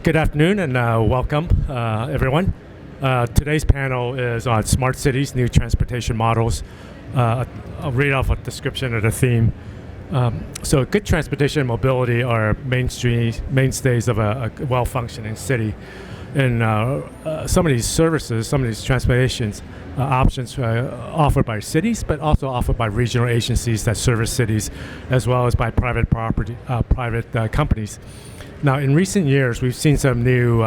Good afternoon and welcome, everyone. Today's panel is on smart cities, new transportation models. I'll read off a description of the theme. So good transportation and mobility are mainstays of a well-functioning city. And some of these services, some of these transportations options offered by cities, but also offered by regional agencies that service cities, as well as by private companies. Now, in recent years, we've seen some new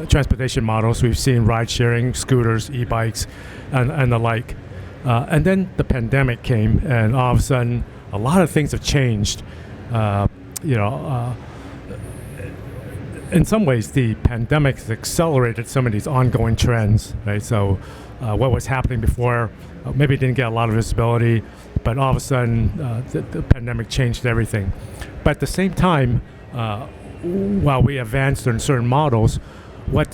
transportation models. We've seen ride-sharing, scooters, e-bikes, and the like. And then the pandemic came, and all of a sudden, a lot of things have changed. In some ways, the pandemic has accelerated some of these ongoing trends, right? So what was happening before maybe didn't get a lot of visibility, but all of a sudden, the pandemic changed everything. But at the same time, while we advanced in certain models, what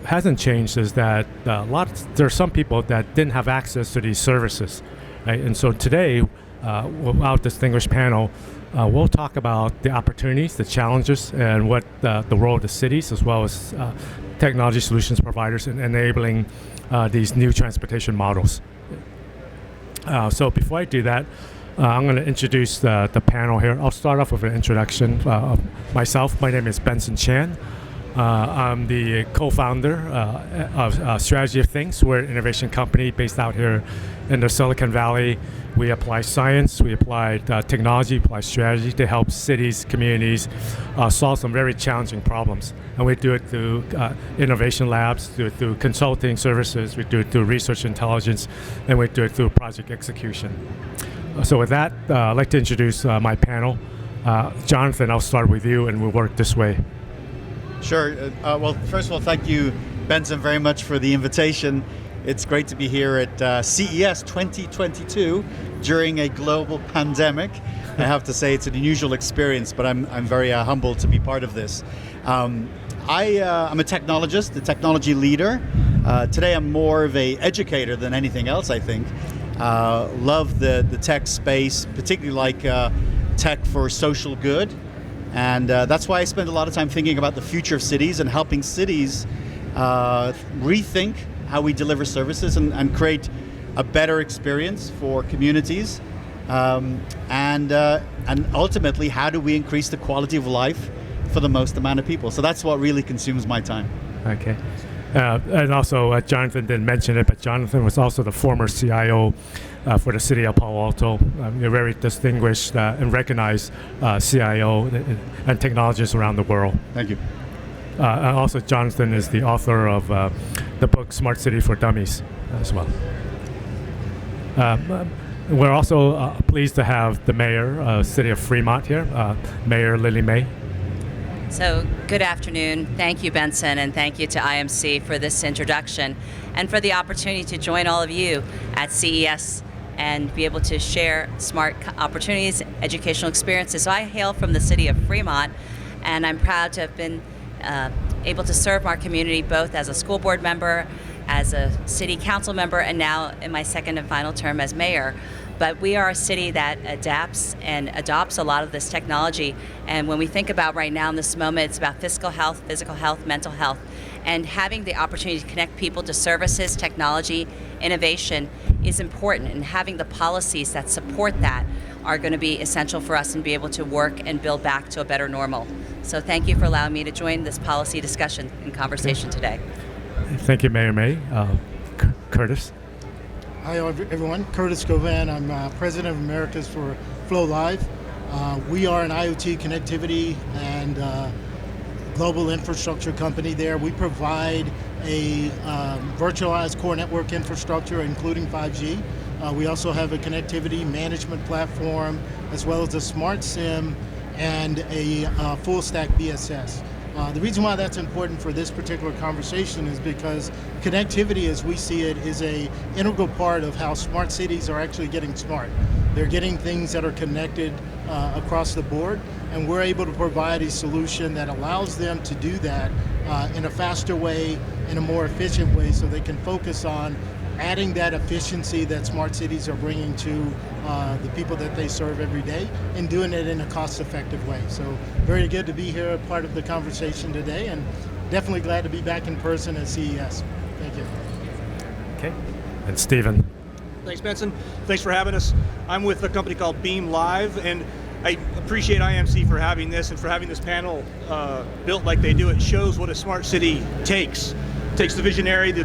hasn't changed is that there are some people that didn't have access to these services, right? And so today, our distinguished panel, we'll talk about the opportunities, the challenges, and what the role of the cities, as well as technology solutions providers in enabling these new transportation models. So before I do that, I'm going to introduce the panel here. I'll start off with an introduction of myself. My name is Benson Chan. I'm the co-founder of Strategy of Things. We're an innovation company based out here in the Silicon Valley. We apply science, we apply technology, apply strategy to help cities, communities solve some very challenging problems. And we do it through innovation labs, do it through consulting services, we do it through research intelligence, and we do it through project execution. So with that, I'd like to introduce my panel. Jonathan, I'll start with you, and we'll work this way. Sure. Well, first of all, thank you, Benson, very much for the invitation. It's great to be here at CES 2022 during a global pandemic. I have to say it's an unusual experience, but I'm very humbled to be part of this. I'm a technologist, a technology leader. Today I'm more of an educator than anything else, I think. Love the tech space, particularly like tech for social good. And that's why I spend a lot of time thinking about the future of cities and helping cities rethink how we deliver services and create a better experience for communities. And ultimately, how do we increase the quality of life for the most amount of people? So that's what really consumes my time. Okay. And also, Jonathan didn't mention it, but Jonathan was also the former CIO for the city of Palo Alto. A very distinguished and recognized CIO and technologist around the world. Thank you. And also, Jonathan is the author of the book Smart City for Dummies as well. We're also pleased to have the mayor of the city of Fremont here, Mayor Lily May. So good afternoon. Thank you, Benson, and thank you to IMC for this introduction and for the opportunity to join all of you at CES and be able to share smart opportunities, educational experiences. So I hail from the city of Fremont, and I'm proud to have been able to serve our community both as a school board member, as a city council member, and now in my second and final term as mayor. But we are a city that adapts and adopts a lot of this technology. And when we think about right now in this moment, it's about physical health, mental health, and having the opportunity to connect people to services, technology, innovation is important. And having the policies that support that are going to be essential for us and be able to work and build back to a better normal. So thank you for allowing me to join this policy discussion and conversation today. Thank you, Mayor May. Curtis. Hi everyone, Curtis Govan. I'm President of Americas for floLive. We are an IoT connectivity and global infrastructure company there. We provide a virtualized core network infrastructure, including 5G. We also have a connectivity management platform, as well as a smart SIM and a full stack BSS. The reason why that's important for this particular conversation is because connectivity, as we see it, is an integral part of how smart cities are actually getting smart. They're getting things that are connected across the board, and we're able to provide a solution that allows them to do that in a faster way, in a more efficient way, so they can focus on adding that efficiency that smart cities are bringing to the people that they serve every day, and doing it in a cost-effective way. So very good to be here, part of the conversation today, and definitely glad to be back in person at CES. Thank you. Okay. And Stephen. Thanks, Benson. Thanks for having us. I'm with a company called beamLive, and I appreciate IMC for having this and for having this panel built like they do. It shows what a smart city takes. It takes the visionary, the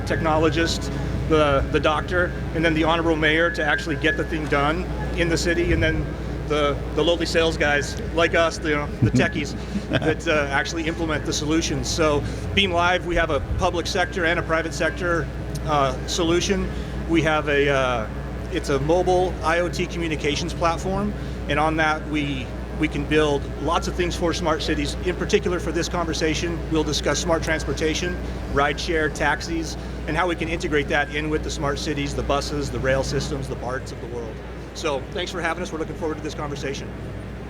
technologist, the doctor, and then the honorable mayor to actually get the thing done in the city, and then the lowly sales guys like us, the techies, that actually implement the solutions. So beamLive, we have a public sector and a private sector solution. We have it's a mobile IoT communications platform, and on that we can build lots of things for smart cities. In particular, for this conversation, we'll discuss smart transportation, rideshare, taxis, and how we can integrate that in with the smart cities, the buses, the rail systems, the BARTs of the world. So thanks for having us. We're looking forward to this conversation.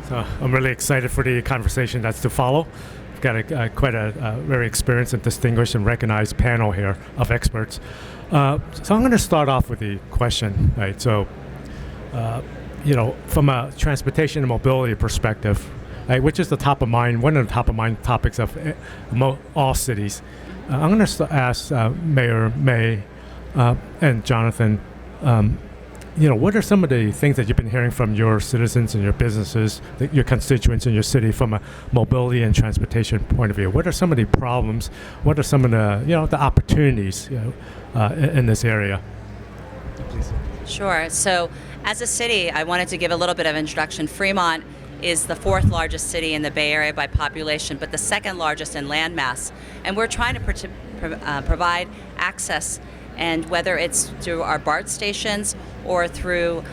So I'm really excited for the conversation that's to follow. We've got quite a very experienced and distinguished and recognized panel here of experts. So I'm going to start off with the question, right? So, from a transportation and mobility perspective, right, which is the top of mind, one of the top of mind topics of all cities. I'm going to ask Mayor May and Jonathan, what are some of the things that you've been hearing from your citizens and your businesses, your constituents in your city from a mobility and transportation point of view? What are some of the problems? What are some of the opportunities in this area? Please. Sure. So as a city, I wanted to give a little bit of introduction. Fremont is the fourth largest city in the Bay Area by population, but the second largest in landmass. And we're trying to provide access, and whether it's through our BART stations or through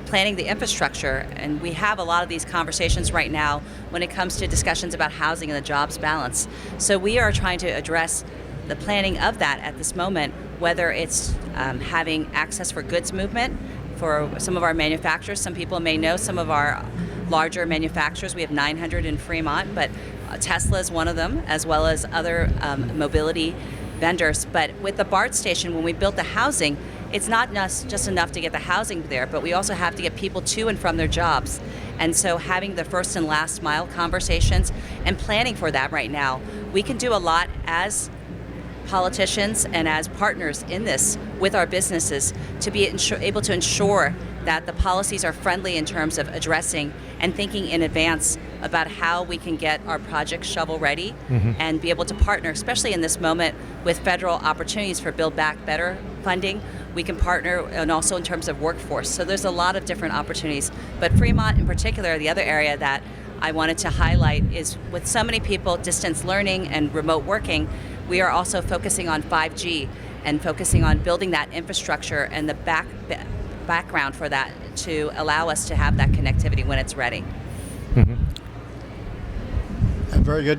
planning the infrastructure. And we have a lot of these conversations right now when it comes to discussions about housing and the jobs balance. So we are trying to address the planning of that at this moment, whether it's having access for goods movement for some of our manufacturers. Some people may know some of our larger manufacturers. We have 900 in Fremont, but Tesla is one of them, as well as other mobility vendors. But with the BART station, when we built the housing, it's not just enough to get the housing there, but we also have to get people to and from their jobs. And so having the first and last mile conversations and planning for that right now, we can do a lot as politicians and as partners in this with our businesses to be able to ensure that the policies are friendly in terms of addressing and thinking in advance about how we can get our projects shovel ready and be able to partner, especially in this moment with federal opportunities for Build Back Better funding. We can partner, and also in terms of workforce. So there's a lot of different opportunities. But Fremont in particular, the other area that I wanted to highlight is with so many people distance learning and remote working, we are also focusing on 5G and focusing on building that infrastructure and the background for that to allow us to have that connectivity when it's ready. Very good.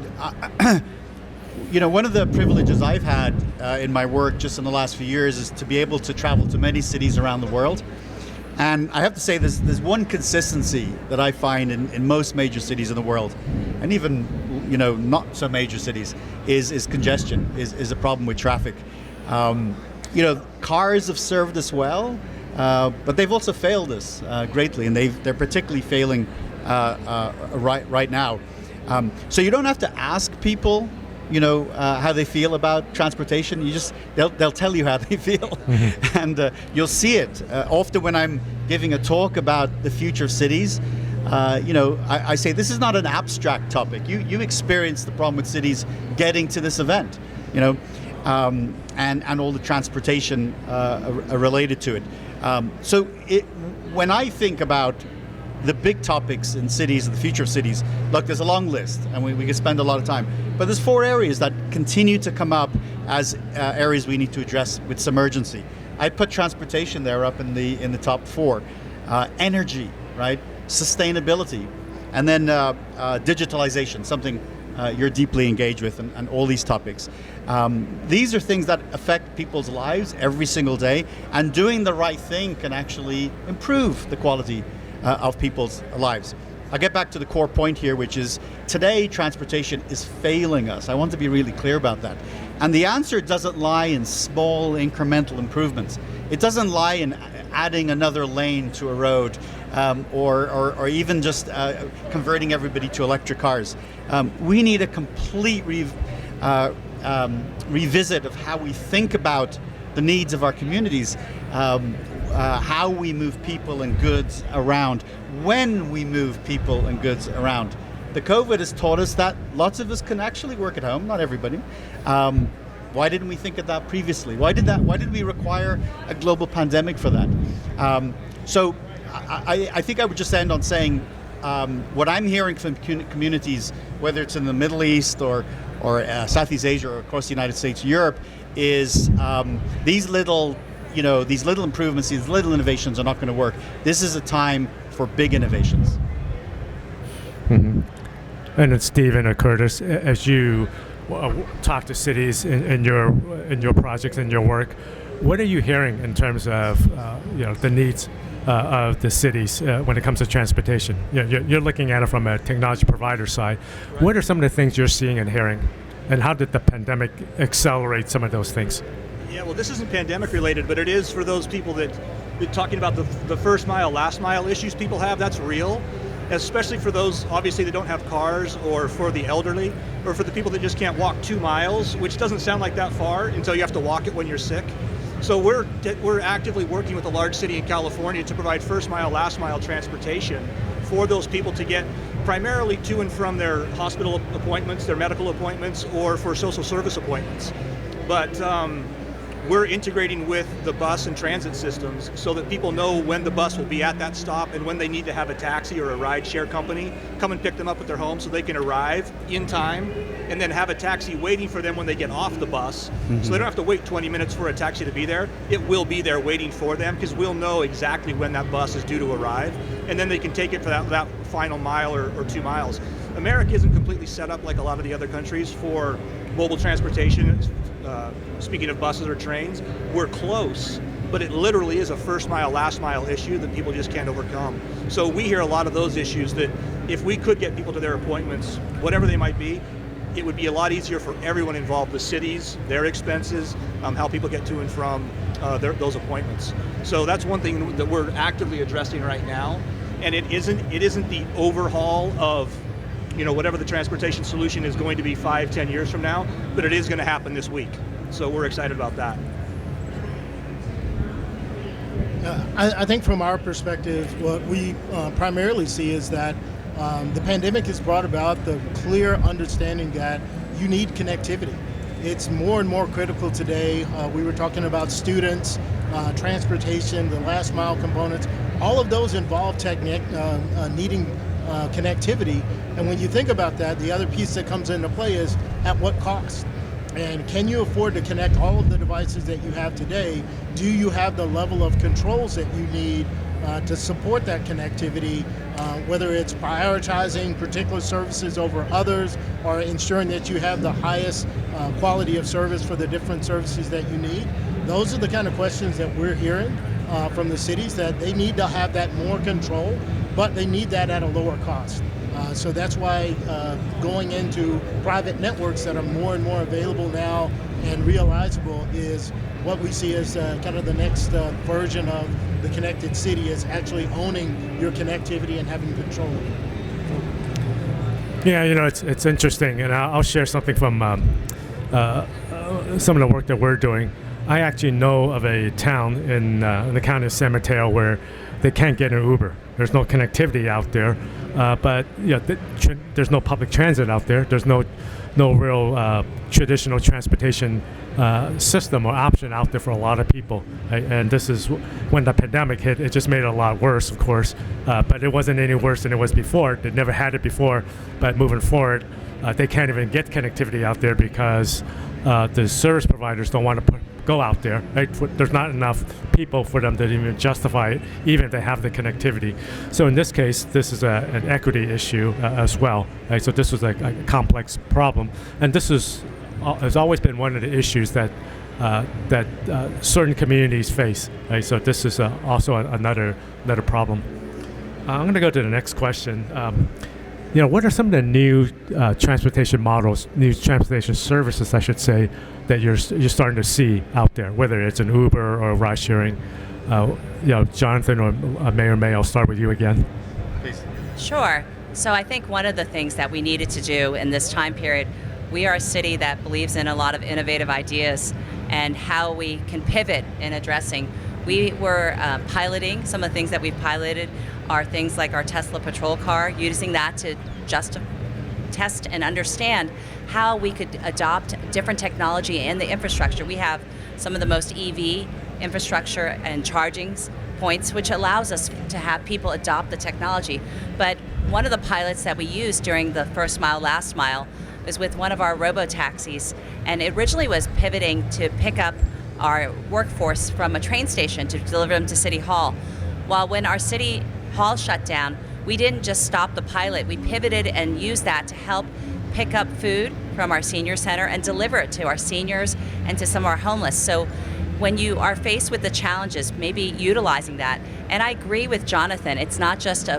One of the privileges I've had in my work just in the last few years is to be able to travel to many cities around the world. And I have to say there's one consistency that I find in most major cities in the world, and even not so major cities, is congestion, is a problem with traffic. Cars have served us well, but they've also failed us greatly, and they're particularly failing right now. So you don't have to ask people, how they feel about transportation. They'll tell you how they feel, and you'll see it often when I'm giving a talk about the future of cities. I say this is not an abstract topic. You experience the problem with cities getting to this event, and all the transportation related to it. So when I think about the big topics in cities and the future of cities, look, there's a long list, and we could spend a lot of time. But there's 4 areas that continue to come up as areas we need to address with some urgency. I put transportation there up in the top 4. Energy, right? Sustainability, and then digitalization, something you're deeply engaged with, and all these topics. These are things that affect people's lives every single day, and doing the right thing can actually improve the quality of people's lives. I'll get back to the core point here, which is today transportation is failing us. I want to be really clear about that. And the answer doesn't lie in small incremental improvements. It doesn't lie in adding another lane to a road or even just converting everybody to electric cars. We need a complete revisit of how we think about the needs of our communities, how we move people and goods around, when we move people and goods around. The COVID has taught us that lots of us can actually work at home, not everybody. Why didn't we think of that previously? Why did we require a global pandemic for that? So I think I would just end on saying what I'm hearing from communities, whether it's in the Middle East or Southeast Asia or across the United States, Europe, is these little improvements, these little innovations are not going to work. This is a time for big innovations. Mm-hmm. And it's Stephen or Curtis, as you talk to cities in your projects and your work, what are you hearing in terms of the needs of the cities when it comes to transportation? You're looking at it from a technology provider side. Right. What are some of the things you're seeing and hearing, and how did the pandemic accelerate some of those things? Yeah, well, this isn't pandemic related, but it is for those people that talking about the first mile, last mile issues people have. That's real. Especially for those, obviously, that don't have cars, or for the elderly, or for the people that just can't walk 2 miles, which doesn't sound like that far until you have to walk it when you're sick. So we're actively working with a large city in California to provide first mile, last mile transportation for those people to get primarily to and from their hospital appointments, their medical appointments, or for social service appointments. But we're integrating with the bus and transit systems so that people know when the bus will be at that stop and when they need to have a taxi or a ride share company come and pick them up at their home so they can arrive in time and then have a taxi waiting for them when they get off the bus. Mm-hmm. So they don't have to wait 20 minutes for a taxi to be there. It will be there waiting for them because we'll know exactly when that bus is due to arrive, and then they can take it for that final mile or 2 miles. America isn't completely set up like a lot of the other countries for mobile transportation. Speaking of buses or trains, we're close, but it literally is a first mile, last mile issue that people just can't overcome. So we hear a lot of those issues that if we could get people to their appointments, whatever they might be, it would be a lot easier for everyone involved, the cities, their expenses, how people get to and from those appointments. So that's one thing that we're actively addressing right now. And it isn't the overhaul of whatever the transportation solution is going to be 5-10 years from now, but it is going to happen this week. So we're excited about that. I think from our perspective, what we primarily see is that the pandemic has brought about the clear understanding that you need connectivity. It's more and more critical today. We were talking about students, transportation, the last mile components. All of those involve needing connectivity. And when you think about that, the other piece that comes into play is at what cost? And can you afford to connect all of the devices that you have today? Do you have the level of controls that you need to support that connectivity, whether it's prioritizing particular services over others or ensuring that you have the highest quality of service for the different services that you need? Those are the kind of questions that we're hearing from the cities, that they need to have that more control, but they need that at a lower cost. So that's why going into private networks that are more and more available now and realizable is what we see as kind of the next version of the connected city, is actually owning your connectivity and having control of it. Yeah, it's interesting, and I'll share something from some of the work that we're doing. I actually know of a town in the county of San Mateo where they can't get an Uber. There's no connectivity out there, but there's no public transit out there. There's no real traditional transportation system or option out there for a lot of people. Right? And this is when the pandemic hit. It just made it a lot worse, of course, but it wasn't any worse than it was before. They never had it before, but moving forward, they can't even get connectivity out there because the service providers don't want to go out there. Right? There's not enough people for them to even justify it, even if they have the connectivity. So in this case, this is an equity issue as well. Right? So this was a complex problem, and this has always been one of the issues that certain communities face. Right? So this is also another problem. I'm going to go to the next question. What are some of the new transportation models, new transportation services, I should say, that you're starting to see out there, whether it's an Uber or ride sharing? Jonathan or Mayor May, I'll start with you again. Please. Sure. So I think one of the things that we needed to do in this time period, we are a city that believes in a lot of innovative ideas and how we can pivot in addressing. We were piloting, some of the things that we've piloted are things like our Tesla patrol car, using that to just test and understand how we could adopt different technology in the infrastructure. We have some of the most EV infrastructure and charging points, which allows us to have people adopt the technology. But one of the pilots that we used during the first mile, last mile was with one of our robo-taxis, and it originally was pivoting to pick up our workforce from a train station to deliver them to City Hall. While when our City Hall shut down, we didn't just stop the pilot, we pivoted and used that to help pick up food from our senior center and deliver it to our seniors and to some of our homeless. So when you are faced with the challenges, maybe utilizing that. And I agree with Jonathan, it's not just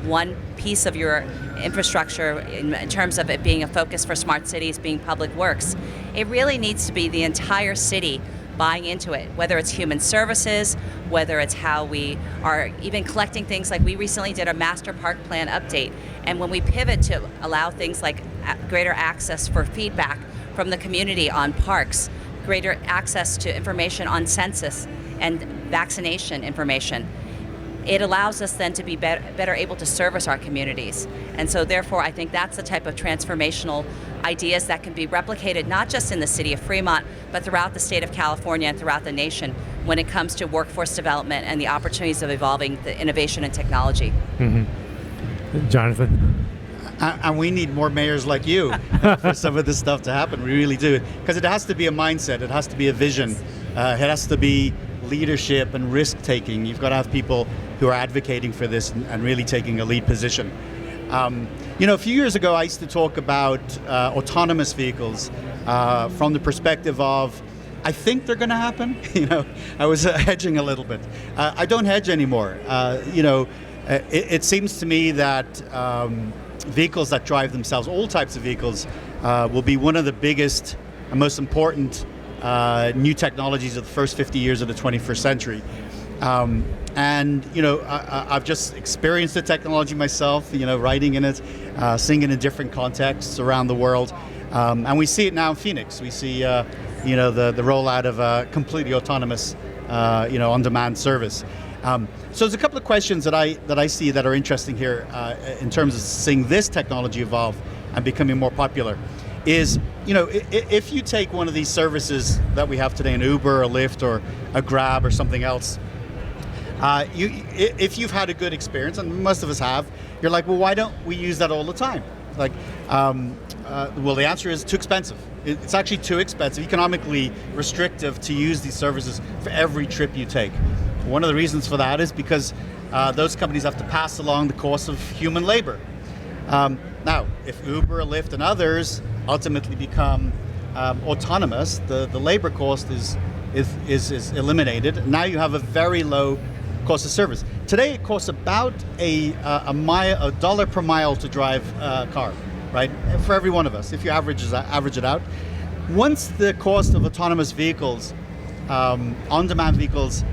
one piece of your infrastructure in terms of it being a focus for smart cities, being public works. It really needs to be the entire city buying into it, whether it's human services, whether it's how we are even collecting things like we recently did a master park plan update. And when we pivot to allow things like greater access for feedback from the community on parks, greater access to information on census and vaccination information, it allows us then to be better able to service our communities. And so therefore, I think that's the type of transformational ideas that can be replicated not just in the city of Fremont, but throughout the state of California and throughout the nation when it comes to workforce development and the opportunities of evolving the innovation and technology. Mm-hmm. Jonathan? And we need more mayors like you for some of this stuff to happen. We really do. Because it has to be a mindset, it has to be a vision, it has to be leadership and risk-taking. You've got to have people who are advocating for this and really taking a lead position. A few years ago, I used to talk about autonomous vehicles from the perspective of, I think they're going to happen. I was hedging a little bit. I don't hedge anymore. It seems to me that vehicles that drive themselves, all types of vehicles, will be one of the biggest and most important new technologies of the first 50 years of the 21st century. I've just experienced the technology myself, riding in it, seeing it in different contexts around the world. And we see it now in Phoenix. We see, the rollout of a completely autonomous, on-demand service. So there's a couple of questions that I see that are interesting here in terms of seeing this technology evolve and becoming more popular. Is, if you take one of these services that we have today, an Uber, a Lyft, or a Grab, or something else, if you've had a good experience, and most of us have, you're like, well, why don't we use that all the time? Like, well, the answer is too expensive. It's actually too expensive, economically restrictive to use these services for every trip you take. One of the reasons for that is because those companies have to pass along the cost of human labor. Now, if Uber, Lyft, and others ultimately become autonomous, the labor cost is eliminated. Now you have a very low cost of service. Today it costs about a $1 per mile to drive a car, right? For every one of us, if you average it out. Once the cost of autonomous vehicles, on-demand vehicles,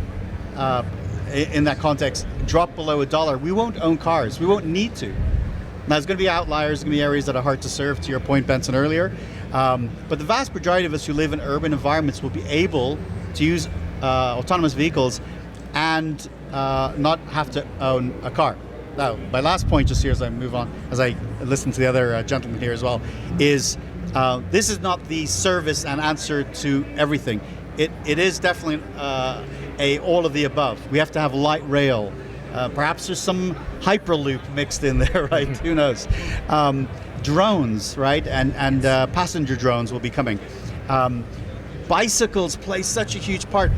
in that context, drop below $1, we won't own cars. We won't need to. Now, there's going to be outliers, there's going to be areas that are hard to serve, to your point, Benson, earlier. But the vast majority of us who live in urban environments will be able to use autonomous vehicles and not have to own a car. Now, my last point just here as I move on, as I listen to the other gentleman here as well, is this is not the service and answer to everything. It is definitely all of the above. We have to have light rail. Perhaps there's some hyperloop mixed in there, right? Who knows? Drones, right? And passenger drones will be coming. Bicycles play such a huge part.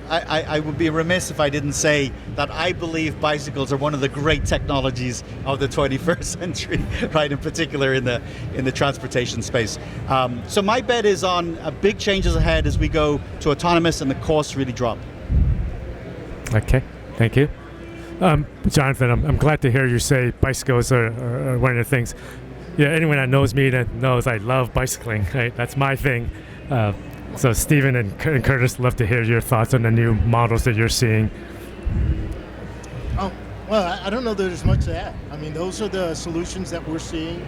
I would be remiss if I didn't say that I believe bicycles are one of the great technologies of the 21st century, right? In particular in the transportation space. So my bet is on big changes ahead as we go to autonomous and the costs really drop. Okay, thank you. Jonathan, I'm glad to hear you say bicycles are one of the things. Yeah, anyone that knows me that knows I love bicycling, right? That's my thing. So Stephen and Curtis, love to hear your thoughts on the new models that you're seeing. Oh, well, I don't know that there's much to add. I mean, those are the solutions that we're seeing,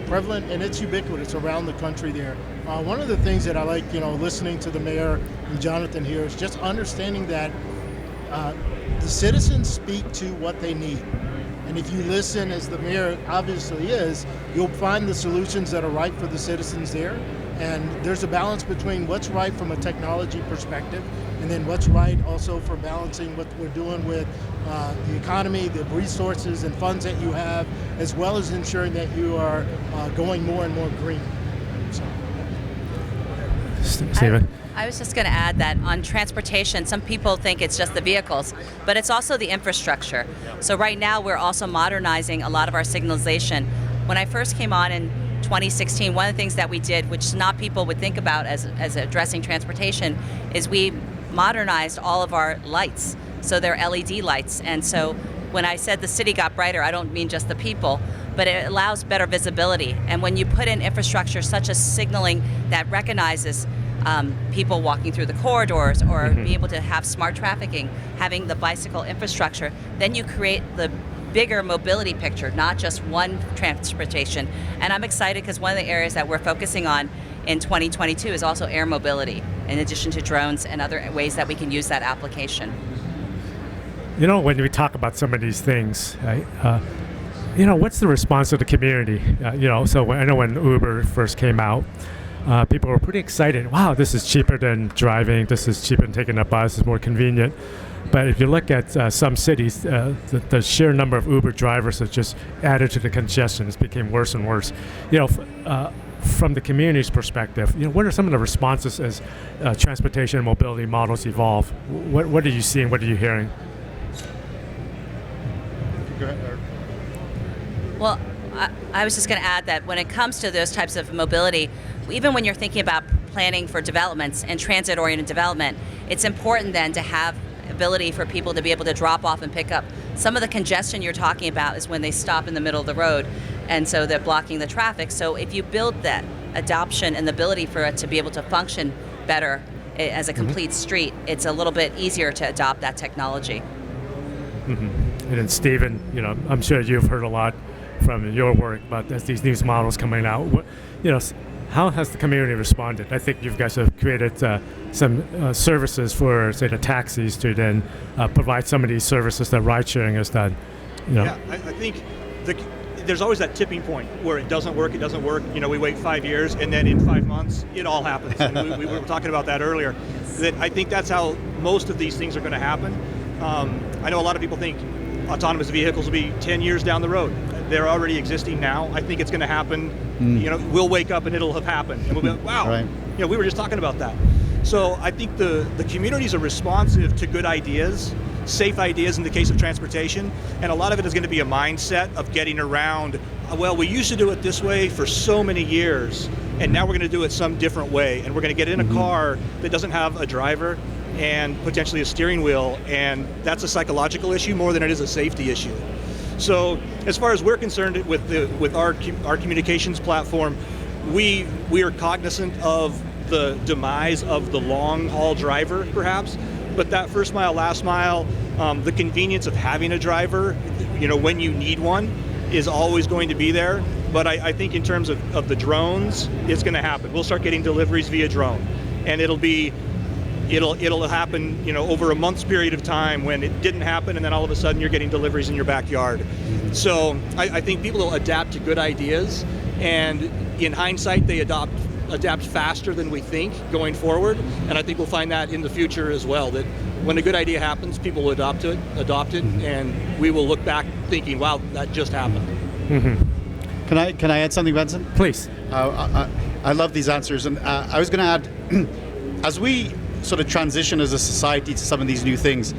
prevalent, and it's ubiquitous around the country there. One of the things that I like, listening to the mayor and Jonathan here is just understanding that the citizens speak to what they need. And if you listen, as the mayor obviously is, you'll find the solutions that are right for the citizens there. And there's a balance between what's right from a technology perspective and then what's right also for balancing what we're doing with the economy, the resources and funds that you have, as well as ensuring that you are going more and more green. So. Stephen? I was just going to add that on transportation, some people think it's just the vehicles, but it's also the infrastructure. So right now we're also modernizing a lot of our signalization. When I first came on in 2016, one of the things that we did, which not people would think about as addressing transportation, is we modernized all of our lights. So they're LED lights. And so when I said the city got brighter, I don't mean just the people, but it allows better visibility. And when you put in infrastructure such as signaling that recognizes people walking through the corridors or be able to have smart trafficking, having the bicycle infrastructure, then you create the bigger mobility picture, not just one transportation. And I'm excited because one of the areas that we're focusing on in 2022 is also air mobility, in addition to drones and other ways that we can use that application. When we talk about some of these things, right, what's the response of the community? So I know when Uber first came out, people were pretty excited. Wow, this is cheaper than driving. This is cheaper than taking a bus. It's more convenient. But if you look at some cities, the sheer number of Uber drivers has just added to the congestion. It's became worse and worse. From the community's perspective, what are some of the responses as transportation and mobility models evolve? What are you seeing? What are you hearing? Go ahead. Well, I was just going to add that when it comes to those types of mobility, even when you're thinking about planning for developments and transit-oriented development, it's important then to have ability for people to be able to drop off and pick up. Some of the congestion you're talking about is when they stop in the middle of the road, and so they're blocking the traffic. So if you build that adoption and the ability for it to be able to function better as a complete street, it's a little bit easier to adopt that technology. And then Stephen, I'm sure you've heard a lot from your work about these new models coming out. How has the community responded? I think you guys have created some services for, say, the taxis to then provide some of these services that ride sharing has done. Yeah, I think there's always that tipping point where it doesn't work. We wait 5 years, and then in 5 months, it all happens. And we were talking about that earlier. That I think that's how most of these things are going to happen. I know a lot of people think autonomous vehicles will be 10 years down the road. They're already existing now. I think it's going to happen. We'll wake up and it'll have happened, and we'll be like, wow, right. We were just talking about that. So I think the communities are responsive to good ideas, safe ideas in the case of transportation, and a lot of it is going to be a mindset of getting around, well, we used to do it this way for so many years, and now we're going to do it some different way, and we're going to get in a car that doesn't have a driver and potentially a steering wheel, and that's a psychological issue more than it is a safety issue. So as far as we're concerned with our communications platform, we are cognizant of the demise of the long haul driver perhaps, but that first mile, last mile, the convenience of having a driver, when you need one, is always going to be there. But I think in terms of the drones, it's going to happen. We'll start getting deliveries via drone, and it'll happen, over a month's period of time when it didn't happen, and then all of a sudden you're getting deliveries in your backyard. So I think people will adapt to good ideas, and in hindsight, they adapt faster than we think going forward. And I think we'll find that in the future as well, that when a good idea happens, people will adopt it, and we will look back thinking, wow, that just happened. Can I add something, Benson? Please. I love these answers, and I was going to add, as we sort of transition as a society to some of these new things,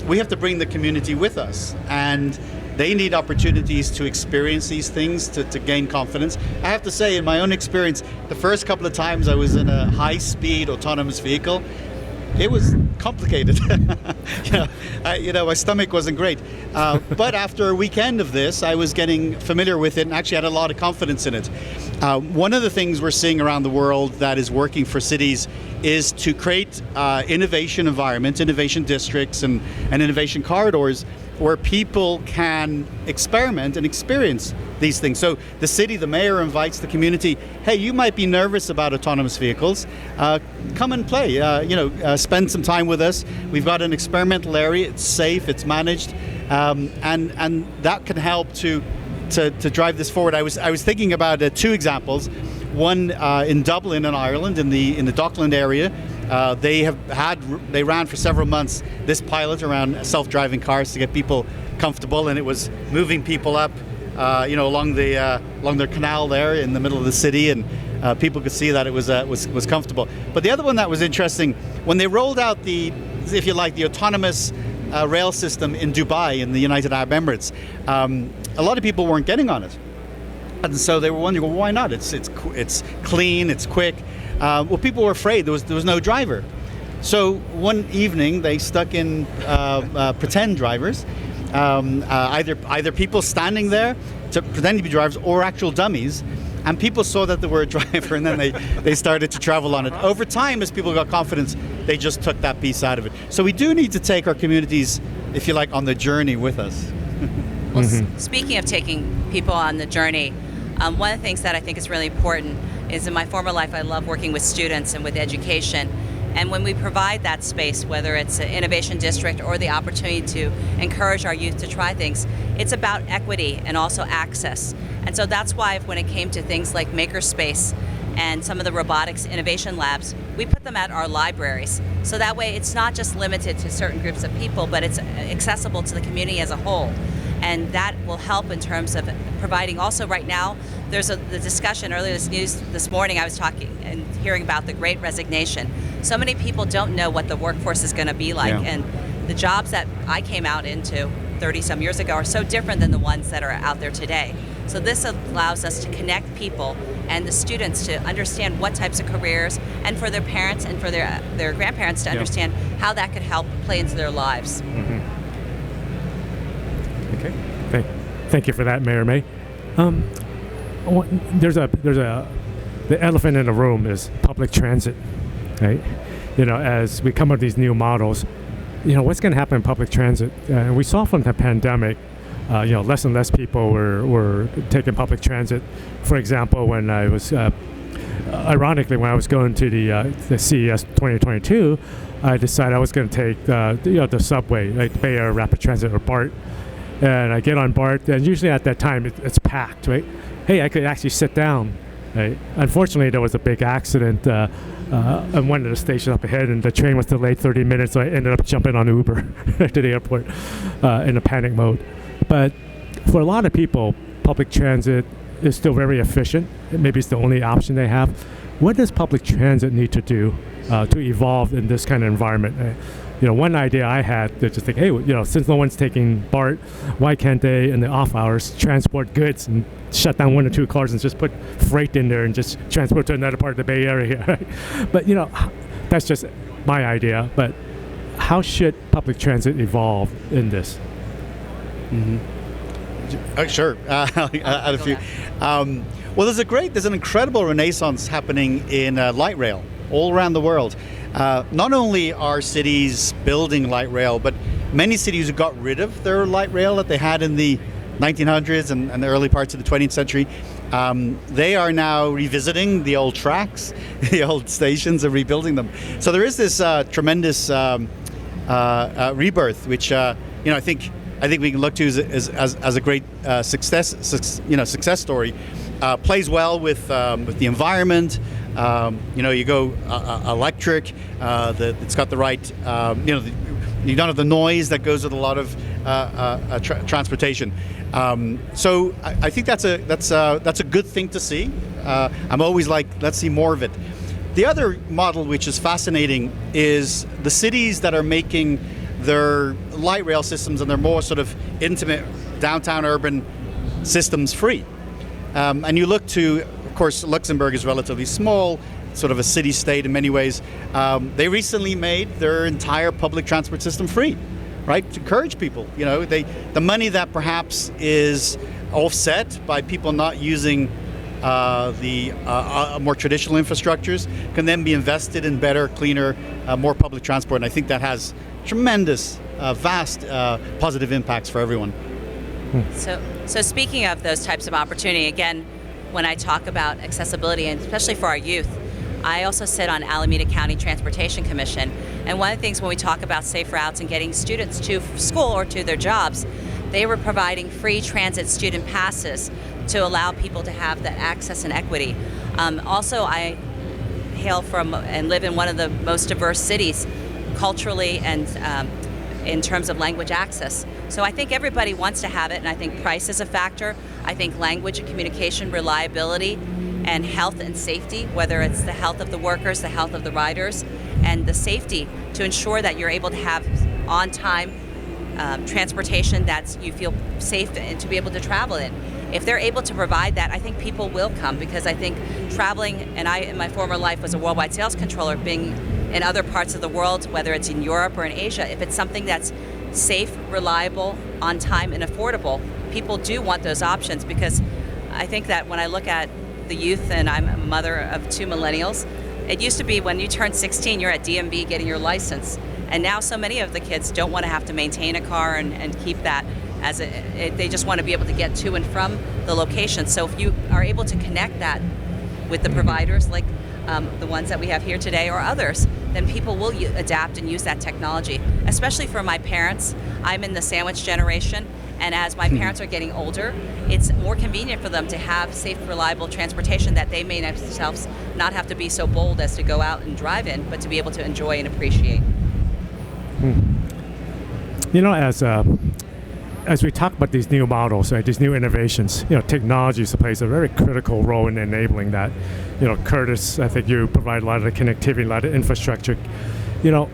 we have to bring the community with us, and they need opportunities to experience these things, to gain confidence. I have to say, in my own experience, the first couple of times I was in a high-speed autonomous vehicle, it was complicated. My stomach wasn't great. But after a weekend of this, I was getting familiar with it and actually had a lot of confidence in it. One of the things we're seeing around the world that is working for cities is to create innovation environments, innovation districts, and innovation corridors where people can experiment and experience these things. So the city, the mayor invites the community, hey, you might be nervous about autonomous vehicles. Come and play, spend some time with us. We've got an experimental area, it's safe, it's managed, and that can help to drive this forward. I was thinking about two examples. One in Dublin in Ireland, in the Dockland area. They ran for several months this pilot around self-driving cars to get people comfortable, and it was moving people up, along their canal there in the middle of the city, and people could see that it was comfortable. But the other one that was interesting, when they rolled out the autonomous rail system in Dubai in the United Arab Emirates, a lot of people weren't getting on it, and so they were wondering, well, why not? It's clean, it's quick. People were afraid there was no driver. So one evening they stuck in pretend drivers, either people standing there to pretend to be drivers or actual dummies, and people saw that there were a driver, and then they started to travel on it. Over time, as people got confidence, they just took that piece out of it. So we do need to take our communities, if you like, on the journey with us. Well, speaking of taking people on the journey, one of the things that I think is really important is in my former life, I love working with students and with education. And when we provide that space, whether it's an innovation district or the opportunity to encourage our youth to try things, it's about equity and also access. And so that's why when it came to things like Makerspace and some of the robotics innovation labs, we put them at our libraries. So that way it's not just limited to certain groups of people, but it's accessible to the community as a whole. And that will help in terms of providing also right now, there's the discussion earlier this morning, I was talking and hearing about the Great Resignation. So many people don't know what the workforce is going to be like. Yeah. And the jobs that I came out into 30 some years ago are so different than the ones that are out there today. So this allows us to connect people and the students to understand what types of careers, and for their parents and for their grandparents to understand how that could help play into their lives. Mm-hmm. Okay. Thank you for that, Mayor May. The elephant in the room is public transit, right? As we come up with these new models, what's going to happen in public transit? We saw from the pandemic, less and less people were taking public transit. For example, when I was, ironically, when I was going to the CES 2022, I decided I was going to take the subway, like Bay Area Rapid Transit or BART. And I get on BART, and usually at that time it's packed, right? Hey, I could actually sit down, right? Unfortunately, there was a big accident on one of the stations up ahead, and the train was delayed 30 minutes, so I ended up jumping on Uber to the airport in a panic mode. But for a lot of people, public transit is still very efficient. Maybe it's the only option they have. What does public transit need to do to evolve in this kind of environment? One idea I had to just think, hey, since no one's taking BART, why can't they, in the off hours, transport goods and shut down one or two cars and just put freight in there and just transport to another part of the Bay Area, right? But, that's just my idea. But how should public transit evolve in this? Oh, sure. I'll add a few. Well, there's an incredible renaissance happening in light rail all around the world. Not only are cities building light rail, but many cities who got rid of their light rail that they had in the 1900s and the early parts of the 20th century, they are now revisiting the old tracks, the old stations, and rebuilding them. So there is this tremendous rebirth, which I think we can look to as a great success story. Plays well with the environment. You go electric. It's got the right. You don't have the noise that goes with a lot of transportation. So I think that's a good thing to see. I'm always like, let's see more of it. The other model, which is fascinating, is the cities that are making their light rail systems and their more sort of intimate downtown urban systems free. And you look to, of course, Luxembourg is relatively small. sort of a city-state in many ways. They recently made their entire public transport system free, right? To encourage people. You know, the money that perhaps is offset by people not using the more traditional infrastructures can then be invested in better, cleaner, more public transport. And I think that has tremendous, vast positive impacts for everyone. So speaking of those types of opportunity, again, when I talk about accessibility, and especially for our youth, I also sit on Alameda County Transportation Commission. And one of the things when we talk about safe routes and getting students to school or to their jobs, they were providing free transit student passes to allow people to have that access and equity. Also, I hail from and live in one of the most diverse cities culturally and in terms of language access. So I think everybody wants to have it, and I think price is a factor. I think language and communication, reliability, and health and safety, whether it's the health of the workers, the health of the riders, and the safety to ensure that you're able to have on-time transportation that you feel safe and to be able to travel in. If they're able to provide that, I think people will come, because I think traveling, and I in my former life was a worldwide sales controller, being in other parts of the world, whether it's in Europe or in Asia, if it's something that's safe, reliable, on time, and affordable, people do want those options. Because I think that when I look at the youth, and I'm a mother of 2 millennials, it used to be when you turn 16, you're at DMV getting your license. And now so many of the kids don't want to have to maintain a car and keep that as they just want to be able to get to and from the location. So if you are able to connect that with the providers like the ones that we have here today or others, then people will adapt and use that technology. Especially for my parents, I'm in the sandwich generation, and as my parents are getting older, it's more convenient for them to have safe, reliable transportation that they may themselves not have to be so bold as to go out and drive in, but to be able to enjoy and appreciate. You know, as we talk about these new models, right, these new innovations, you know, technology plays a very critical role in enabling that. You know, Curtis, I think you provide a lot of the connectivity, a lot of infrastructure. You know,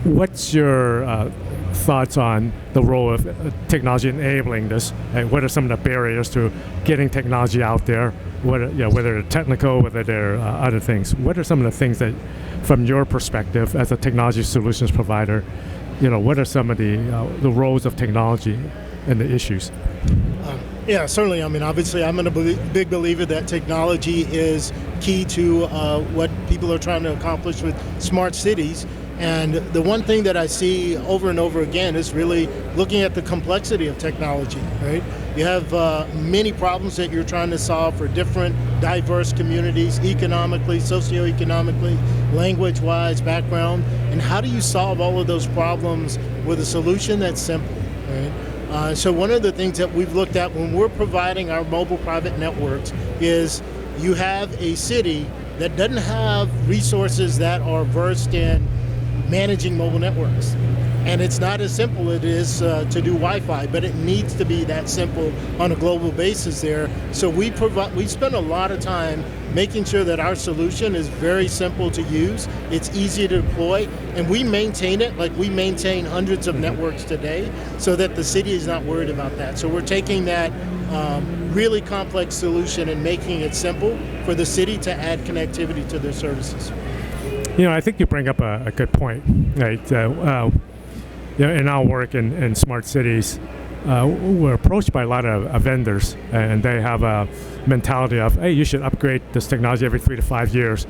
what's your thoughts on the role of technology enabling this? And what are some of the barriers to getting technology out there? Whether they're technical, whether they're other things. What are some of the things that, from your perspective as a technology solutions provider, you know, what are some of the roles of technology and the issues? Yeah, certainly. I mean, obviously, I'm a big believer that technology is key to what people are trying to accomplish with smart cities. And the one thing that I see over and over again is really looking at the complexity of technology, right? You have many problems that you're trying to solve for different diverse communities, economically, socioeconomically, language-wise, background. And how do you solve all of those problems with a solution that's simple, right? So one of the things that we've looked at when we're providing our mobile private networks is you have a city that doesn't have resources that are versed in managing mobile networks. And it's not as simple as it is to do Wi-Fi, but it needs to be that simple on a global basis there. So we spend a lot of time making sure that our solution is very simple to use, it's easy to deploy, and we maintain it like we maintain hundreds of networks today so that the city is not worried about that. So we're taking that really complex solution and making it simple for the city to add connectivity to their services. You know, I think you bring up a good point, right? You know, in our work in smart cities, we're approached by a lot of vendors, and they have a mentality of, hey, you should upgrade this technology every 3 to 5 years.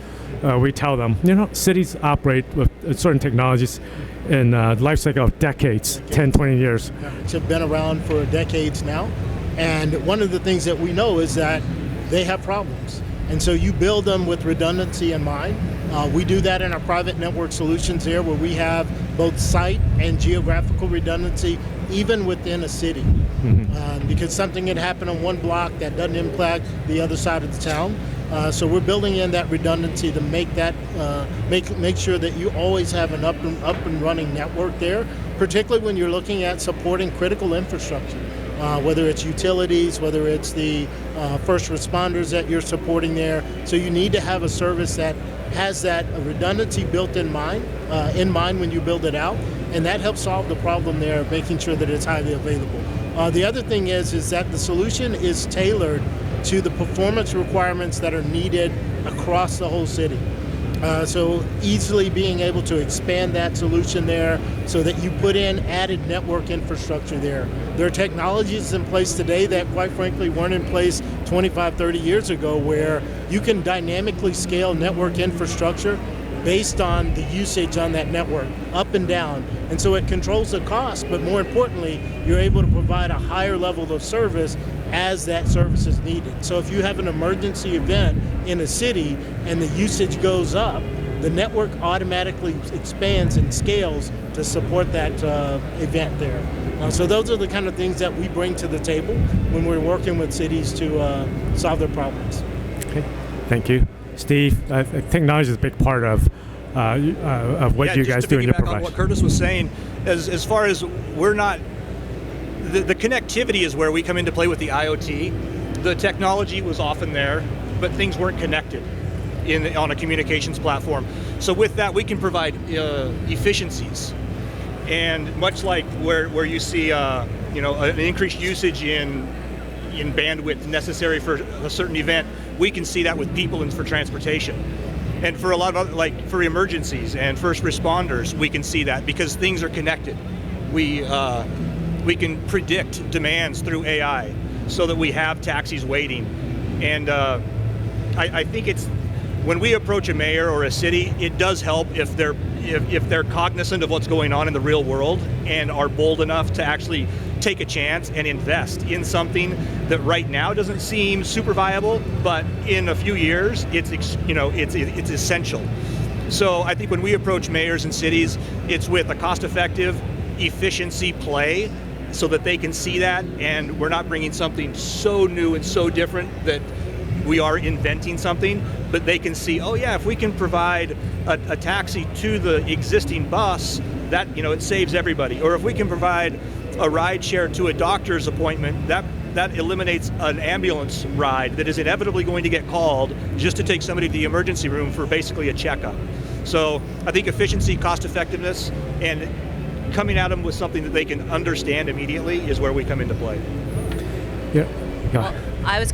We tell them, you know, cities operate with certain technologies in the life cycle of decades, 10, 20 years. It's been around for decades now, and one of the things that we know is that they have problems. And so you build them with redundancy in mind. We do that in our private network solutions here, where we have both site and geographical redundancy, even within a city. Because something can happen on one block that doesn't impact the other side of the town. So we're building in that redundancy to make that make sure that you always have an up and running network there, particularly when you're looking at supporting critical infrastructure. Whether it's utilities, whether it's the first responders that you're supporting there. So you need to have a service that has that redundancy built in mind when you build it out, and that helps solve the problem there of making sure that it's highly available. The other thing is that the solution is tailored to the performance requirements that are needed across the whole city. So easily being able to expand that solution there so that you put in added network infrastructure there. There are technologies in place today that quite frankly weren't in place 25, 30 years ago where you can dynamically scale network infrastructure based on the usage on that network, up and down. And so it controls the cost, but more importantly, you're able to provide a higher level of service as that service is needed. So if you have an emergency event in a city and the usage goes up, the network automatically expands and scales to support that event there. So those are the kind of things that we bring to the table when we're working with cities to solve their problems. Okay, thank you. Steve, technology is a big part of what you guys do in your profession. profession. On what Curtis was saying, as far as we're not, the connectivity is where we come into play with the IoT. The technology was often there, but things weren't connected on a communications platform. So with that, we can provide efficiencies. And much like where you see an increased usage in bandwidth necessary for a certain event, we can see that with people and for transportation. And for a lot of other, like for emergencies and first responders, we can see that because things are connected. We can predict demands through AI so that we have taxis waiting. And I think it's, when we approach a mayor or a city, it does help if they're cognizant of what's going on in the real world and are bold enough to actually take a chance and invest in something that right now doesn't seem super viable, but in a few years, it's essential. So I think when we approach mayors and cities, it's with a cost-effective efficiency play so that they can see that, and we're not bringing something so new and so different that we are inventing something, but they can see, oh yeah, if we can provide a taxi to the existing bus, that it saves everybody. Or if we can provide a ride share to a doctor's appointment, that eliminates an ambulance ride that is inevitably going to get called just to take somebody to the emergency room for basically a checkup. So I think efficiency, cost effectiveness, and coming at them with something that they can understand immediately is where we come into play. Yeah. Well,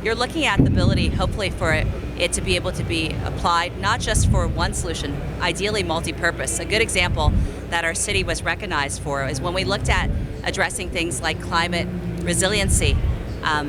you're looking at the ability, hopefully, for it to be able to be applied not just for one solution, ideally multi-purpose. A good example that our city was recognized for is when we looked at addressing things like climate resiliency.